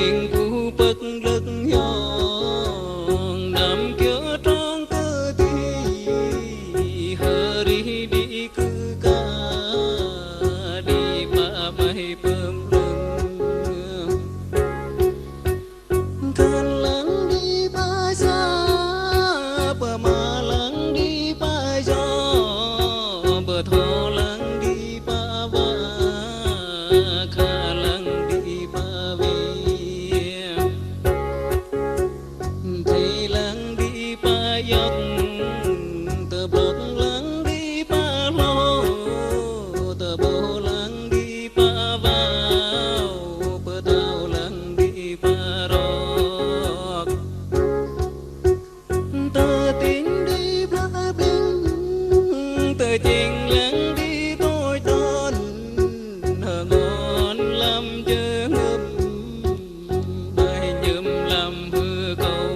miền cu bất lực nhon nằm kia trong cơ thi hơ đi cứ ca đi ba bay bơm lưng kan lang đi ba xa bờ mà lang đi ba gió bờ thọ lang đi ba va kha lang đi ba về thì lang đi ba dọc tờ bọt lang đi ba lô tờ bồ lang đi ba vào bờ tàu lang đi ba rọc tờ tin đi ba bên tờ chuyện lang đi tôi tôn hờ ngon làm chớ ngâm bài nhầm làm vừa cầu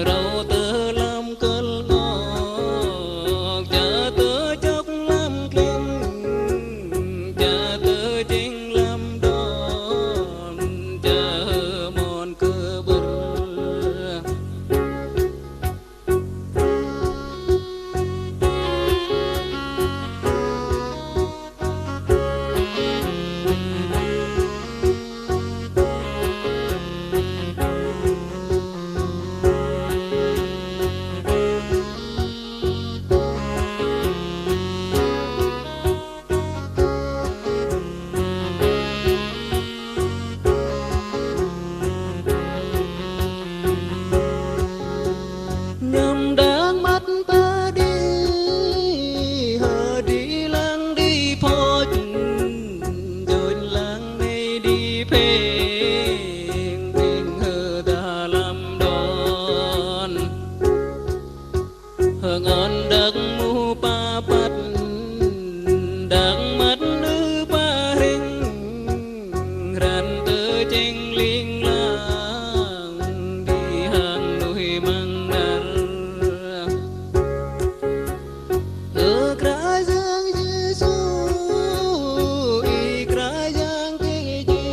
rau tơ làm cơn ngọt cha tơ chốc làm kim cha tơ chinh làm đòn cha mòn cơ bơ nhầm đang mắt ta đi hờ đi lang đi phô rồi lang này đi phê hờ ta làm đòn hờ ngon đặc mu pa pat đặc mắt nữ ba hình ran tơ chênh linh lang đi hàng nuôi mang nار ở kerajaan Yesus i kerajaan keji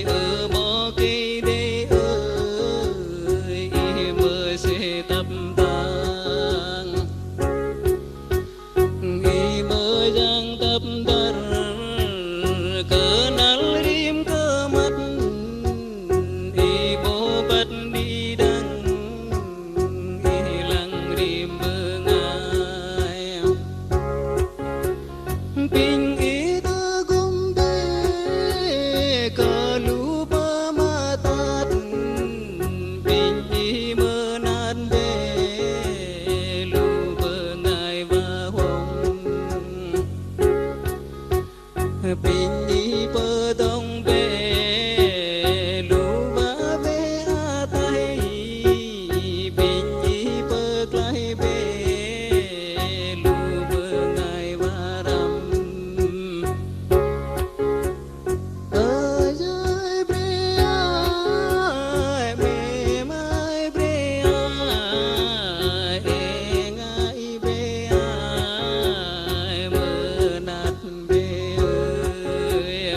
ở mo cây đây ơi i mơ sẽ tập tang i mơ giang tập dar kenal rim ke mat i bo bat đi đăng i lang rim mengai ping itu gumbe kelupa matat ping i menan be lu bengai bahong ping i pedong be lu ba be atai ping i peklai be lu bengai varam ơi bre ai me mai bre ai ngai be ai menat be ơi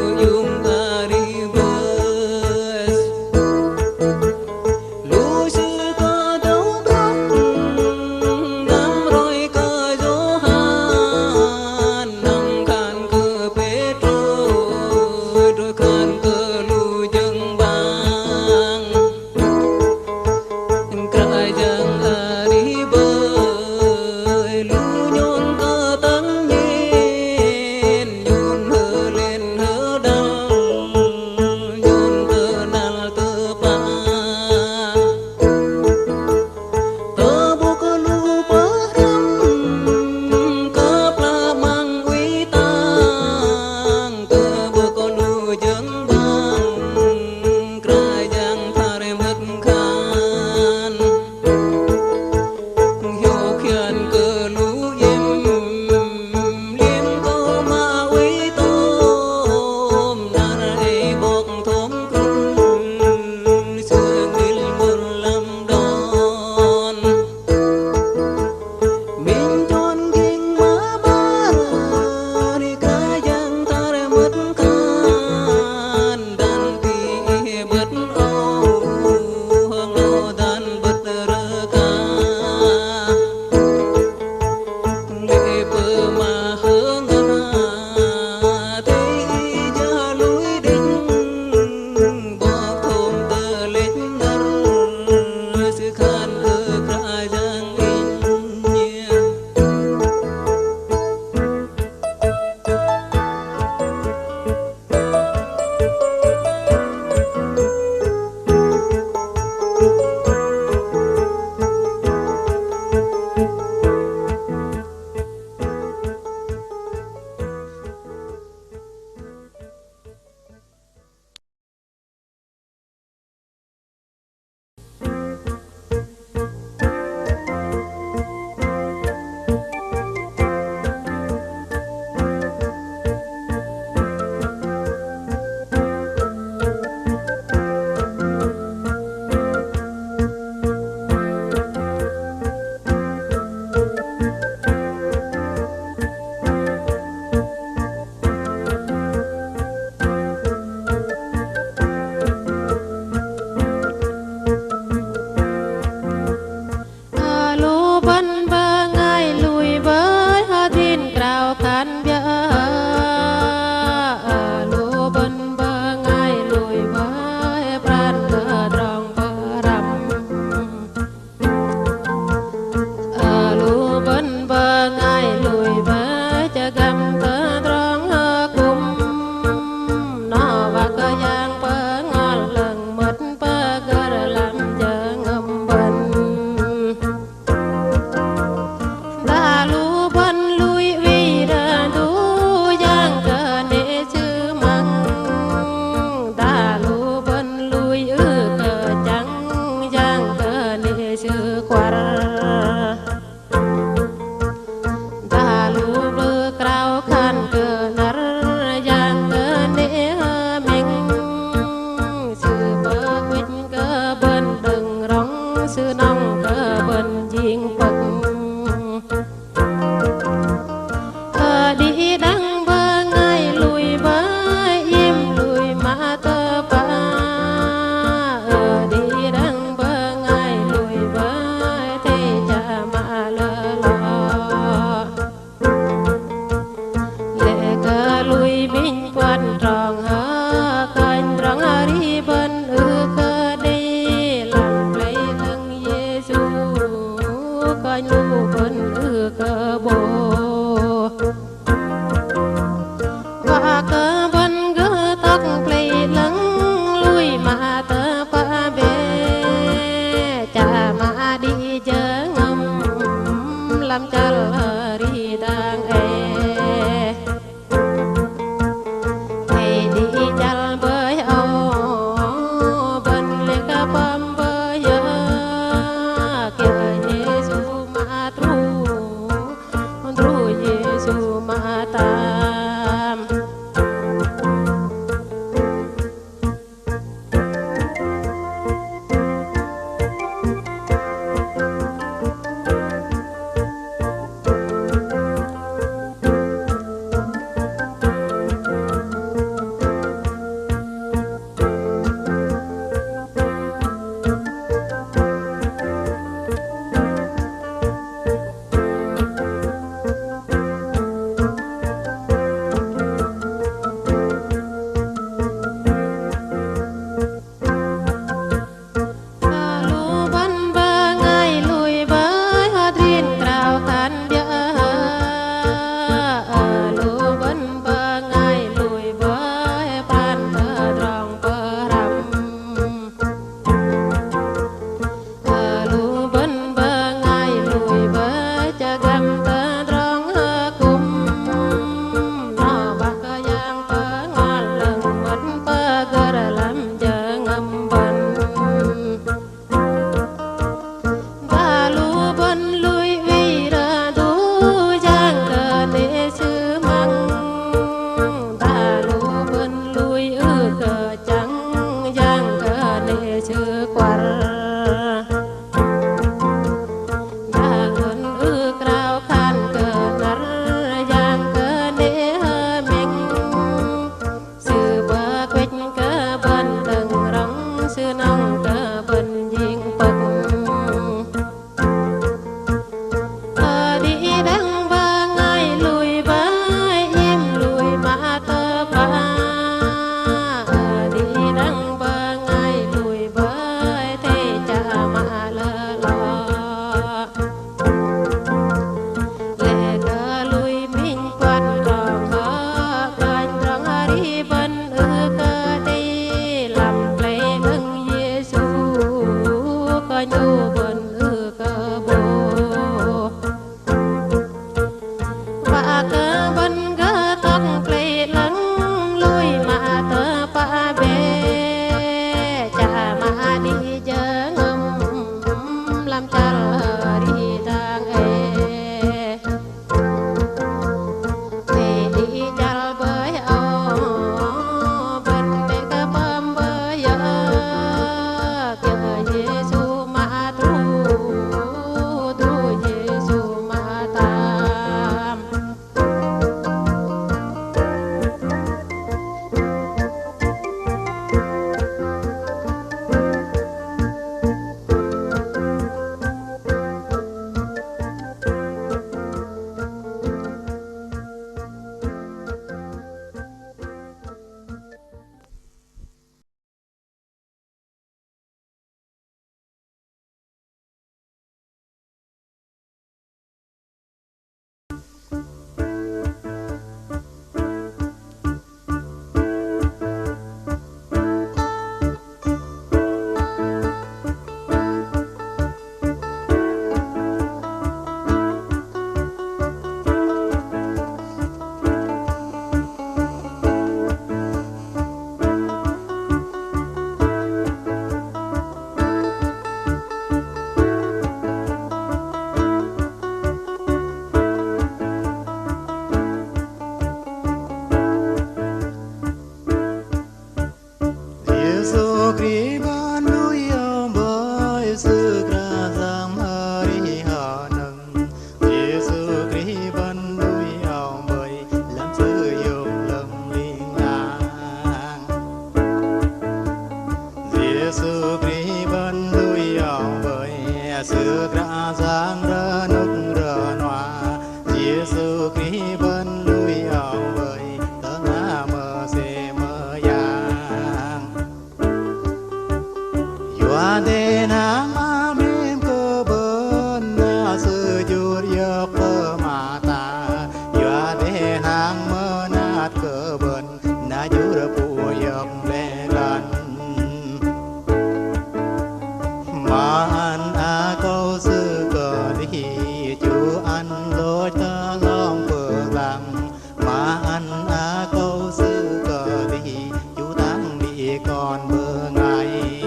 Hãy subscribe cho kênh Ghiền Mì Gõ để không bỏ lỡ bên cơ đi làm plei lưng Giêsu có nhu bên cơ bồ và cơ bên cơ tóc plei lưng lui mà tơ pa bê cha mà đi chớ ngâm làm cha đi tang e đi chal với ông bên bên cơ bơm với kêu Giêsu mà tu Giêsu mà tam Yesus Kristus nuôi ông bởi sự ra giang hari hanang Yesus Kristus nuôi ông bởi làm sự dùng lòng linh lang Yesus Kristus nuôi ông bởi sự ra giang ra nước ra noa Yesus Kristus nuôi ông bởi tớ ngã mơ se mơ yang Yua de nang amin cơ bên na sư jur yo cơ mata Yua de nang mơ nát cơ bên na jur pu yok le lan Ma an a câu sư cơ đi chú ăn lối ta long phượng lăng Ma an a câu sư cơ đi chú tăng bị con bơ ngày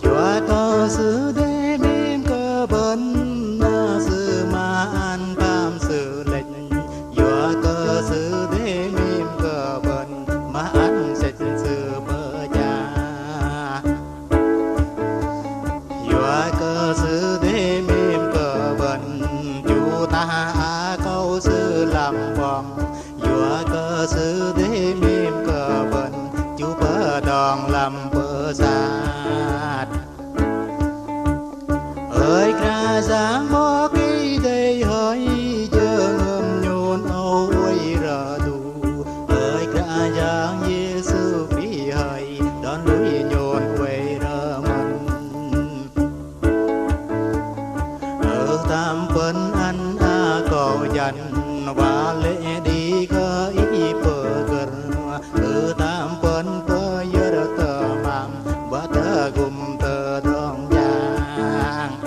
Chúa có sự đế mến cơ bấn na sự mà ăn tam sự lệnh Chúa có sự đế mến cơ bấn mà ăn sạch sự mơ cha Chúa có sự đế mến cơ bấn chú ta câu sự làm bom Chúa có sự đế mến cơ bấn chú bơ đòn làm bơ sát ơi ra giang mô kỳ đây hơi chờ ngâm nhôn âu quay ra đủ ơi ra giang Giêsu Christ hơi đón lối nhôn quay ra mình ở tam phân ăn a cầu dành và lễ đi cơ ý bờ gần ở tam phân bờ giờ tờ mang và tờ gồm tờ đong giang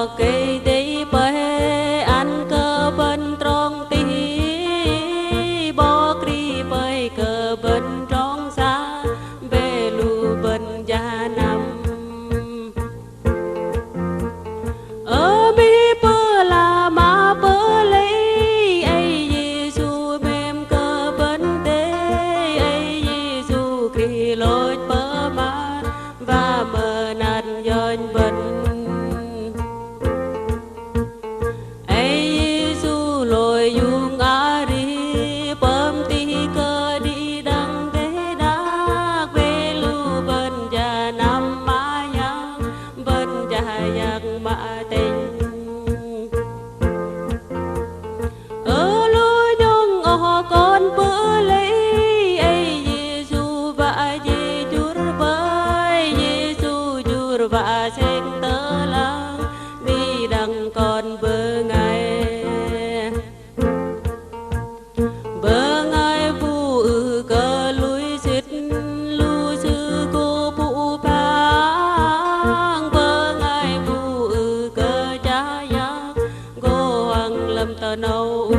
cây tí bê ăn cơ bên trong tí bó kri bơi cơ bên trong xa bê lù bên gia nằm ở bi bơ là mà bơ lấy ai Giêsu mềm cơ bên tế ai Giêsu khi lối bơ mà và mờ nạt dọn bên lôi dung á đi bơm tí cơ đi đăng thế đắc về lưu bên già năm má nhang bên già giặc mã tình ở lối dung ở con bữa lấy ai Giêsu và Giêsu bơi Giêsu chur và sen tơ lang đi đăng con bơ ngày bơ ngai phụ cơ lui xịt lưu sư cô phụ phang bơ ngai phụ cơ cha giác cô hoàng lâm tờ nâu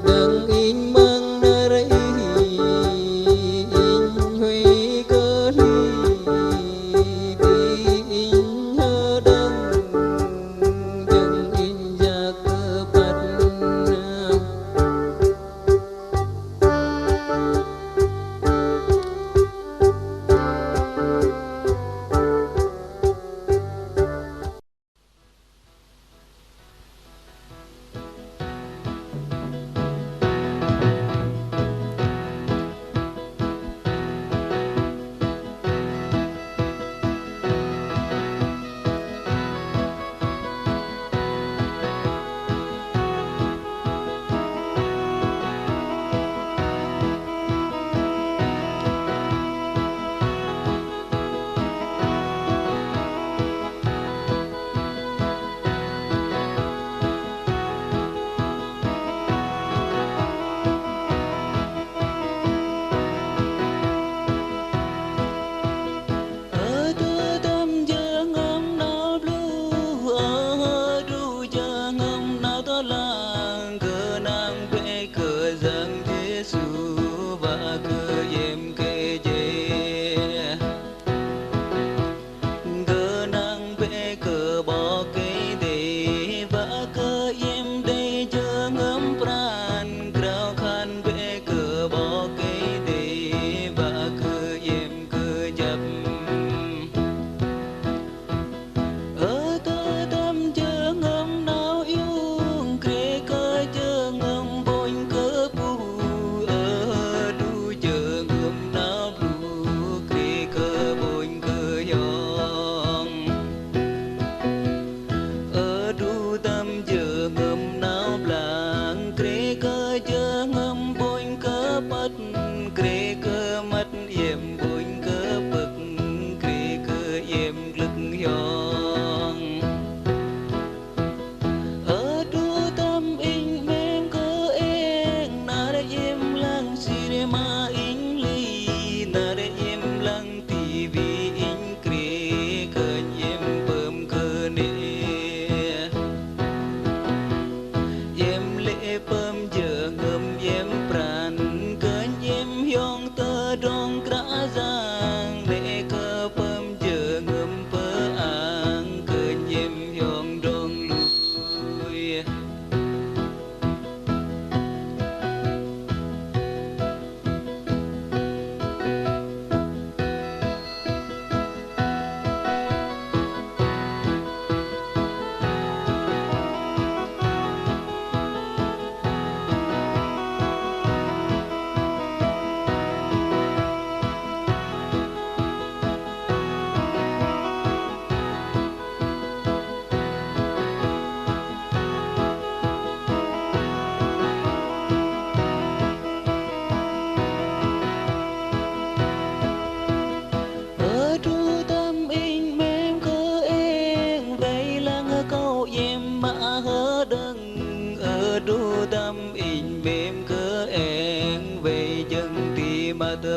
đấng in mang nơi đây in huy cơ ly đi in hơ đấng dân in gia cơ bát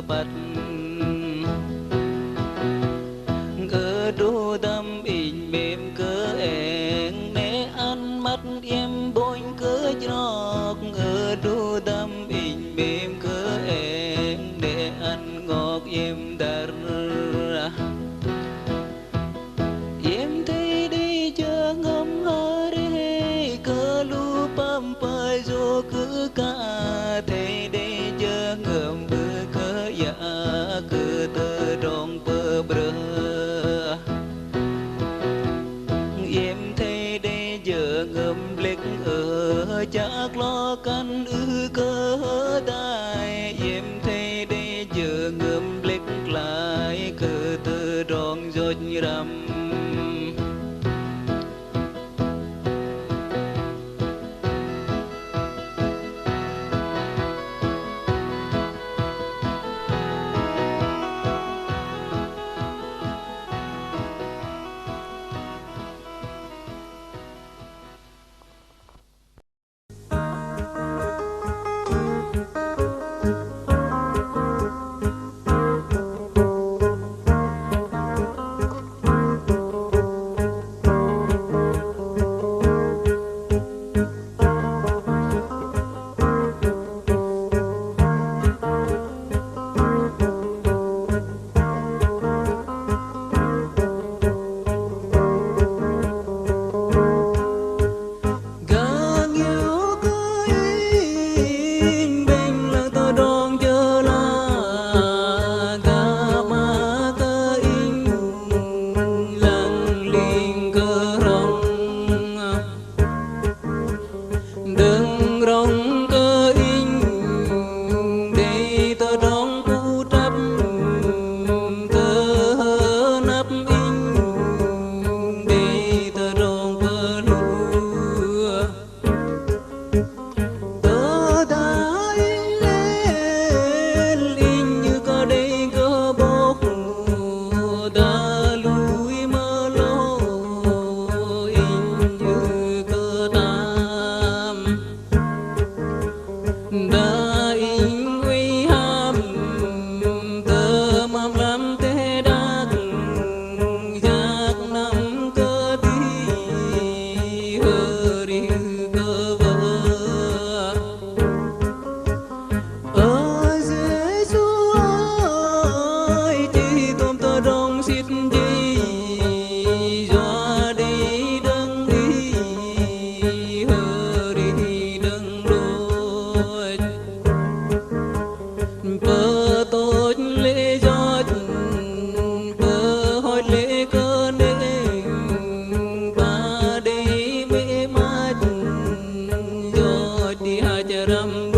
bạch cơ đô tâm in mềm cơ en né ăn mắt em bôi cơ chọc ở đô tâm in mềm cơ en né ăn ngọt em dar em thấy đi chờ ngâm hơ đi cơ lu pam pai zo cứ cả thấy đi chờ ngâm bơ cơ ya cơ tơ rong bơ bơ em thấy đi chờ ngâm lệch ở chắc lo căn cơ tai em thấy đi chờ ngâm lệch lại cơ tơ rong dột ram đã in uy ham tơ mam lắm thế đắc giác năm cơ đi hơ đi cơ vơ Giêsu ơi chỉ tôm tơ đông xít gì doa đi đừng đi hơ đi đừng đôi bơ tốt lễ gió bơ hỏi lễ cơ nên ba đi mê mát gió đi hai chợ rằm